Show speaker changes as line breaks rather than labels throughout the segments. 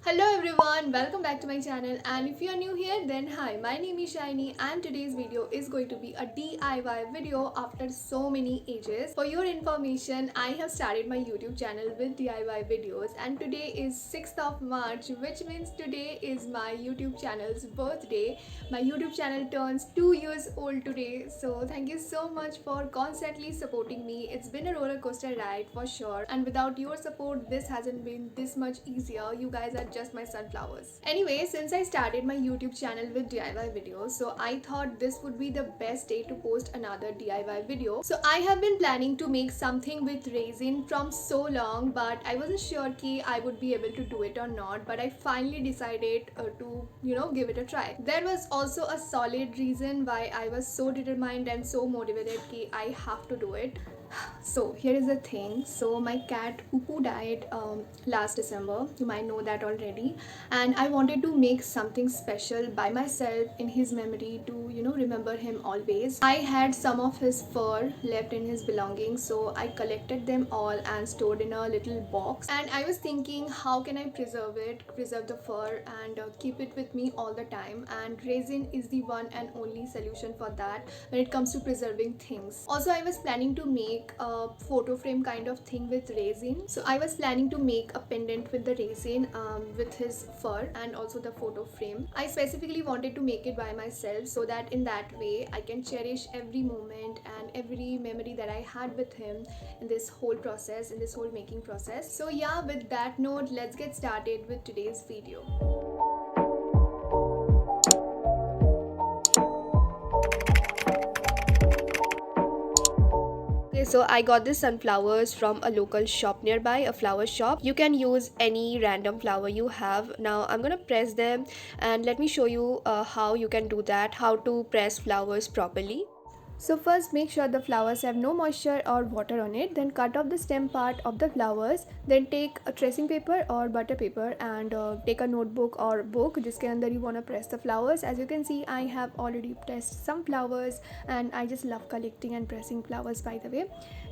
Hello everyone, welcome back to my channel, and if you are new here then hi, my name is Shiny and today's video is going to be a DIY video after so many ages. For your information, I have started my YouTube channel with DIY videos and today is 6th of March, which means today is my YouTube channel's birthday. My YouTube channel turns 2 years old today, so thank you so much for constantly supporting me. It's been a roller coaster ride for sure, and without your support this hasn't been this much easier. You guys are just my sunflowers. Anyway, since I started my YouTube channel with DIY videos, so I thought this would be the best day to post another DIY video. So I have been planning to make something with resin from so long, but I wasn't sure ki I would be able to do it or not, but I finally decided to give it a try. There was also a solid reason why I was so determined and so motivated ki I have to do it. So here is the thing. So my cat Pupu died last December. You might know that already, and I wanted to make something special by myself in his memory to remember him always. I had some of his fur left in his belongings, so I collected them all and stored in a little box. And I was thinking, how can I preserve the fur and keep it with me all the time? And resin is the one and only solution for that when it comes to preserving things. Also, I was planning to make a photo frame kind of thing with resin. So I was planning to make a pendant with the resin with his fur and also the photo frame. I specifically wanted to make it by myself so that in that way I can cherish every moment and every memory that I had with him in this whole process, in this whole making process. So yeah, with that note, let's get started with today's video. Okay, so I got these sunflowers from a local shop nearby, a flower shop. You can use any random flower you have. Now I'm gonna press them and let me show you how you can do that, how to press flowers properly. So first make sure the flowers have no moisture or water on it, then cut off the stem part of the flowers, then take a tracing paper or butter paper and take a notebook or book जिसके अंदर you wanna press the flowers. As you can see, I have already pressed some flowers and I just love collecting and pressing flowers, by the way.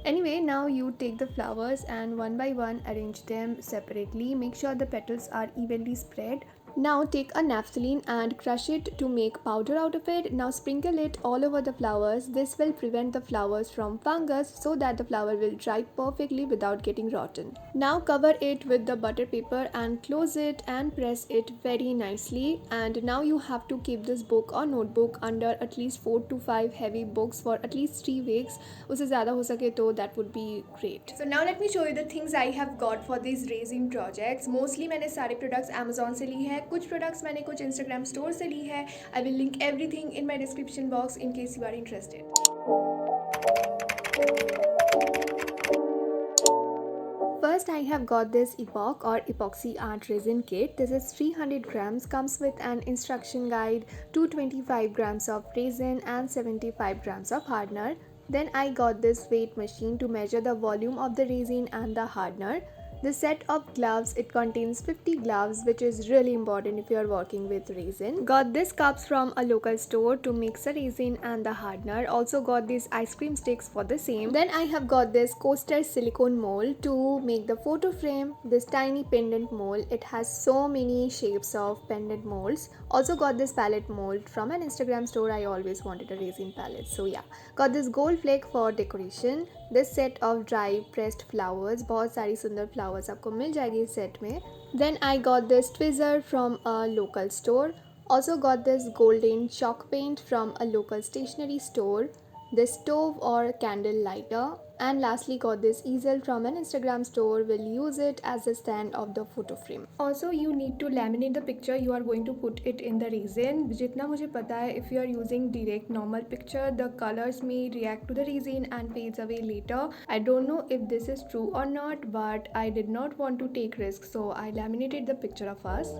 Anyway, now you take the flowers and one by one arrange them separately. Make sure the petals are evenly spread. Now take a naphthalene and crush it to make powder out of it. Now sprinkle it all over the flowers. This will prevent the flowers from fungus so that the flower will dry perfectly without getting rotten. Now cover it with the butter paper and close it and press it very nicely. And now you have to keep this book or notebook under at least 4 to 5 heavy books for at least 3 weeks. उससे ज़्यादा हो सके तो that would be great. So now let me show you the things I have got for these resin projects. Mostly मैंने सारे products Amazon से ली है, कुछ प्रोडक्ट्स मैंने कुछ इंस्टाग्राम स्टोर से ली है. I will link everything in my description box in case you are interested. First, I have got this epoch or epoxy art resin kit. This is 300 grams, comes with an instruction guide, 225 grams of resin and 75 grams of hardener. Then I got this weight machine to measure the volume of the resin and the hardener. The set of gloves, it contains 50 gloves, which is really important if you are working with resin. Got this cups from a local store to mix the resin and the hardener. Also got these ice cream sticks for the same. Then I have got this coaster silicone mold to make the photo frame. This tiny pendant mold. It has so many shapes of pendant molds. Also got this palette mold from an Instagram store. I always wanted a resin palette, so yeah. Got this gold flake for decoration. This set of dry pressed flowers. बहुत सारी सुंदर flowers आपको मिल जाएगी इस set में. Then I got this tweezer from a local store. Also got this golden chalk paint from a local stationery store. This stove or candle lighter. And lastly got this easel from an Instagram store. Will use it as a stand of the photo frame. Also you need to laminate the picture you are going to put it in the resin. जितना मुझे पता है, if you are using direct normal picture, the colors may react to the resin and fades away later. I don't know if this is true or not, but I did not want to take risks, so I laminated the picture of us.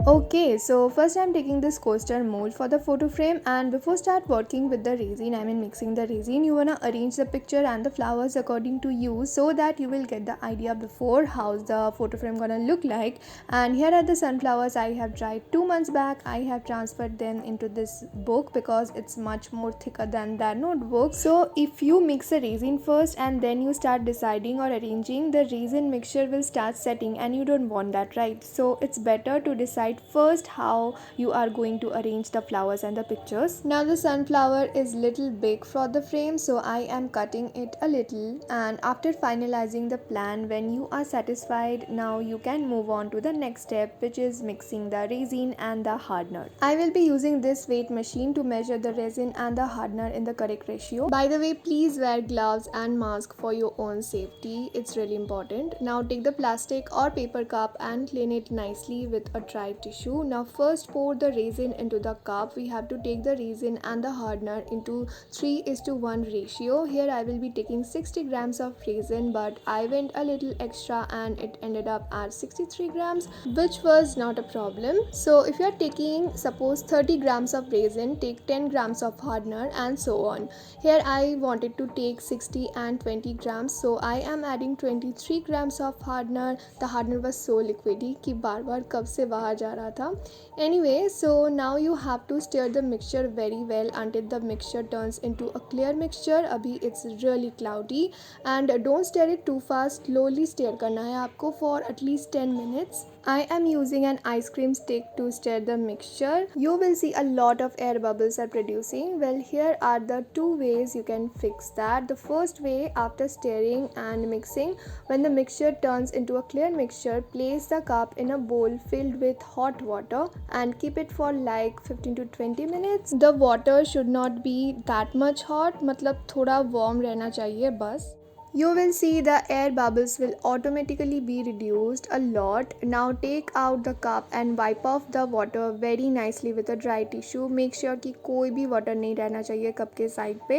Okay, so first I'm taking this coaster mold for the photo frame, and before start working with the resin, mixing the resin, you wanna arrange the picture and the flowers according to you so that you will get the idea before how the photo frame gonna look like. And here are the sunflowers I have dried 2 months back. I have transferred them into this book because it's much more thicker than that notebook. So if you mix the resin first and then you start deciding or arranging, the resin mixture will start setting and you don't want that, right? So it's better to decide first how you are going to arrange the flowers and the pictures. Now the sunflower is little big for the frame, so I am cutting it a little, and after finalizing the plan, when you are satisfied, now you can move on to the next step, which is mixing the resin and the hardener. I will be using this weight machine to measure the resin and the hardener in the correct ratio. By the way, please wear gloves and mask for your own safety. It's really important. Now take the plastic or paper cup and clean it nicely with a dry tissue. Now first pour the resin into the cup. We have to take the resin and the hardener into 3:1 ratio. Here I will be taking 60 grams of resin, but I went a little extra and it ended up at 63 grams, which was not a problem. So if you are taking suppose 30 grams of resin, take 10 grams of hardener and so on. Here I wanted to take 60 and 20 grams, so I am adding 23 grams of hardener. The hardener was so liquidy कि बार बार कब से बाहर जा रहा था. Anyway, so now you have to stir the mixture very well until the mixture turns into a clear mixture. अभी it's really cloudy, and don't stir it too fast. Slowly stir करना है आपको for at least 10 minutes. I am using an ice cream stick to stir the mixture. You will see a lot of air bubbles are producing. Well, here are the two ways you can fix that. The first way, after stirring and mixing, when the mixture turns into a clear mixture, place the cup in a bowl filled with hot water and keep it for like 15 to 20 minutes. The water should not be that much hot, मतलब थोड़ा warm रहना चाहिए बस. You will see the air bubbles will automatically be reduced a lot. Now take out the cup and wipe off the water very nicely with a dry tissue. Make sure कि कोई भी water नहीं रहना चाहिए cup के side पे.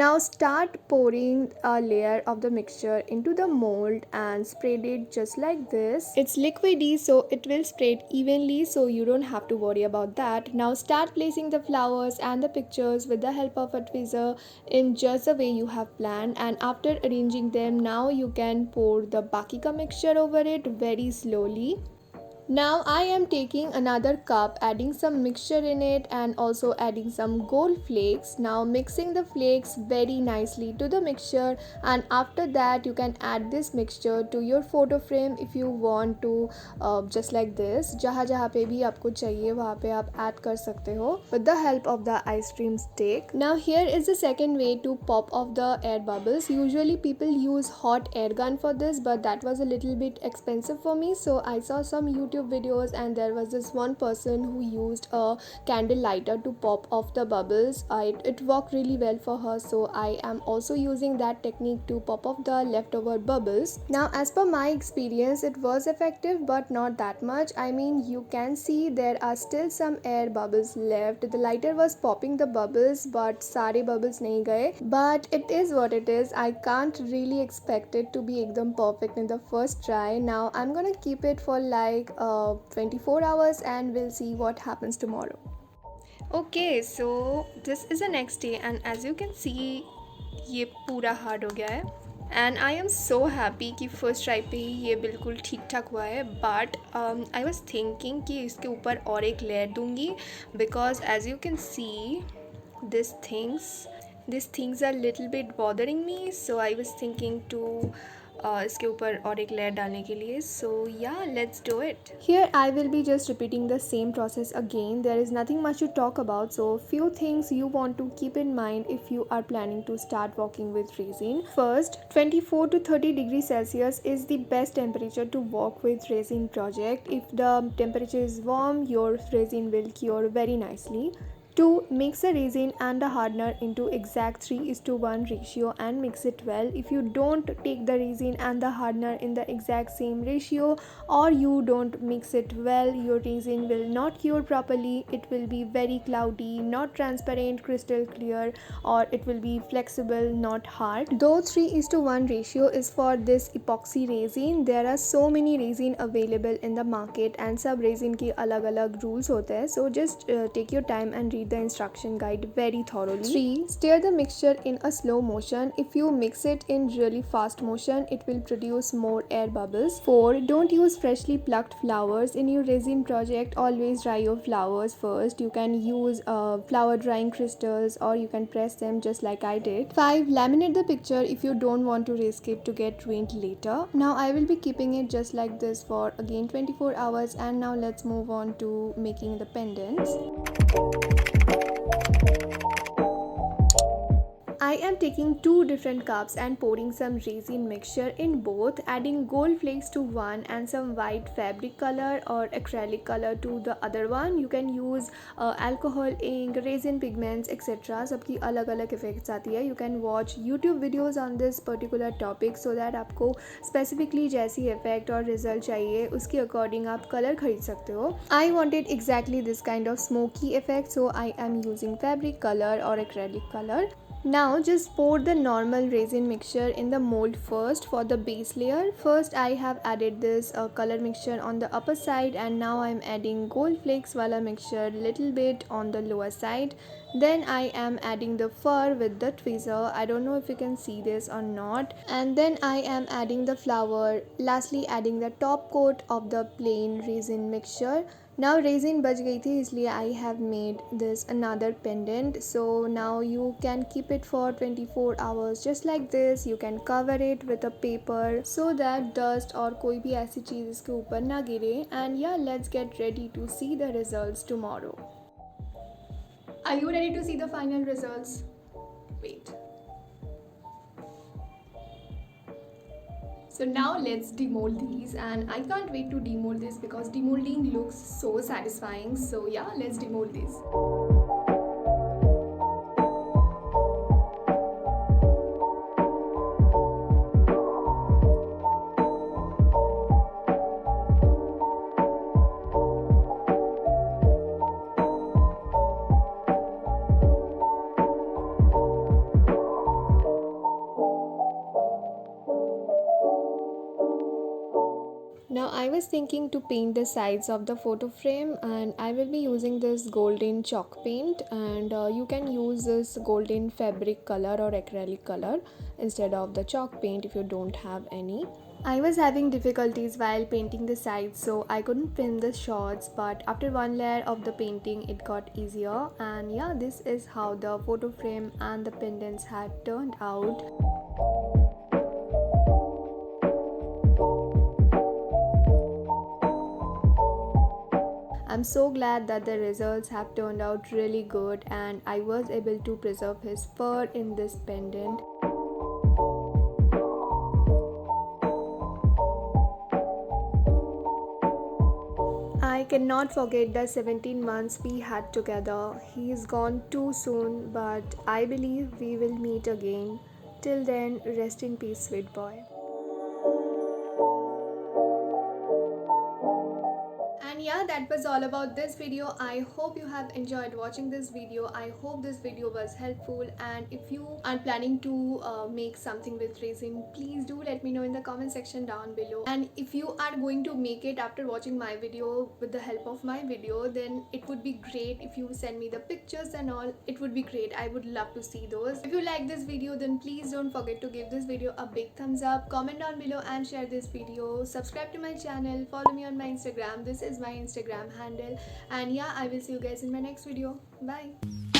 Now start pouring a layer of the mixture into the mold and spread it just like this. It's liquidy, so it will spread evenly, so you don't have to worry about that. Now start placing the flowers and the pictures with the help of a tweezer in just the way you have planned, and after arranging them, now you can pour the baki ka mixture over it very slowly. Now I am taking another cup, adding some mixture in it and also adding some gold flakes. Now mixing the flakes very nicely to the mixture, and after that you can add this mixture to your photo frame if you want to, just like this. जहाँ जहाँ पे भी आपको चाहिए वहाँ पे आप add कर सकते हो with the help of the ice cream stick. Now here is the second way to pop off the air bubbles. Usually people use hot air gun for this, but that was a little bit expensive for me, so I saw some YouTube videos and there was this one person who used a candle lighter to pop off the bubbles. It worked really well for her, so I am also using that technique to pop off the leftover bubbles. Now as per my experience, it was effective but not that much. I mean, you can see there are still some air bubbles left. The lighter was popping the bubbles but सारे bubbles नहीं गए, but it is what it is. I can't really expect it to be एकदम perfect in the first try. Now I'm gonna keep it for like 24 hours and we'll see what happens tomorrow. Okay, so this is the next day and as you can see ये पूरा hard हो गया है, and I am so happy कि first try पे ही ये बिल्कुल ठीक ठाक हुआ है. But I was thinking कि इसके ऊपर और एक layer दूँगी, because as you can see these things are little bit bothering me, so I was thinking to इसके ऊपर और एक लेयर डालने के लिए. So yeah, let's do it. Here I will be just repeating the same process again. There is nothing much to talk about, so few things you want to keep in mind if you are planning to start working with resin. First, 24 to 30 degrees Celsius is the best temperature to work with resin project. If the temperature is warm, your resin will cure very nicely. To mix the resin and the hardener into exact 3:1 ratio and mix it well. If you don't take the resin and the hardener in the exact same ratio, or you don't mix it well, your resin will not cure properly. It will be very cloudy, not transparent, crystal clear, or it will be flexible, not hard. Though 3:1 ratio is for this epoxy resin, there are so many resin available in the market and सब resin की अलग अलग rules होते हैं. So just take your time and read the instruction guide very thoroughly. 3. Stir the mixture in a slow motion. If you mix it in really fast motion, it will produce more air bubbles. 4. Don't use freshly plucked flowers in your resin project. Always dry your flowers first. You can use flower drying crystals, or you can press them just like I did. 5. Laminate the picture if you don't want to risk it to get ruined later. Now I will be keeping it just like this for again 24 hours, and now let's move on to making the pendants. I am taking 2 different cups and pouring some resin mixture in both, adding gold flakes to one and some white fabric color or acrylic color to the other one. You can use alcohol, ink, resin pigments, etc. सबकी अलग अलग effects आती है. You can watch YouTube videos on this particular topic so that आपको specifically जैसी effect और result चाहिए उसके according आप color खरीद सकते हो. I wanted exactly this kind of smoky effect, so I am using fabric color or acrylic color. Now just pour the normal resin mixture in the mold first for the base layer. First I have added this color mixture on the upper side, and now I am adding gold flakes wala mixture little bit on the lower side. Then I am adding the fur with the tweezer. I don't know if you can see this or not. And then I am adding the flower. Lastly adding the top coat of the plain resin mixture. Now resin बच गई थी इसलिए I have made this another pendant. So now you can keep it for 24 hours just like this. You can cover it with a paper so that dust और कोई भी ऐसी चीज़ इसके ऊपर ना गिरे. And yeah, let's get ready to see the results tomorrow. Are you ready to see the final results? Wait. So now let's demold these, and I can't wait to demold this because demolding looks so satisfying. So yeah, let's demold these. Now I was thinking to paint the sides of the photo frame, and I will be using this golden chalk paint, and you can use this golden fabric color or acrylic color instead of the chalk paint if you don't have any. I was having difficulties while painting the sides, so I couldn't film the shots, but after one layer of the painting it got easier. And yeah, this is how the photo frame and the pendants had turned out. I'm so glad that the results have turned out really good, and I was able to preserve his fur in this pendant. I cannot forget the 17 months we had together. He's gone too soon, but I believe we will meet again. Till then, rest in peace, sweet boy. And yeah, that was all about this video. I hope you have enjoyed watching this video. I hope this video was helpful, and if you are planning to make something with resin, please do let me know in the comment section down below. And if you are going to make it after watching my video with the help of my video, then it would be great if you send me the pictures and all. It would be great. I would love to see those. If you like this video, then please don't forget to give this video a big thumbs up, comment down below and share this video. Subscribe to my channel, follow me on my Instagram. This is my Instagram handle, and yeah, I will see you guys in my next video. Bye.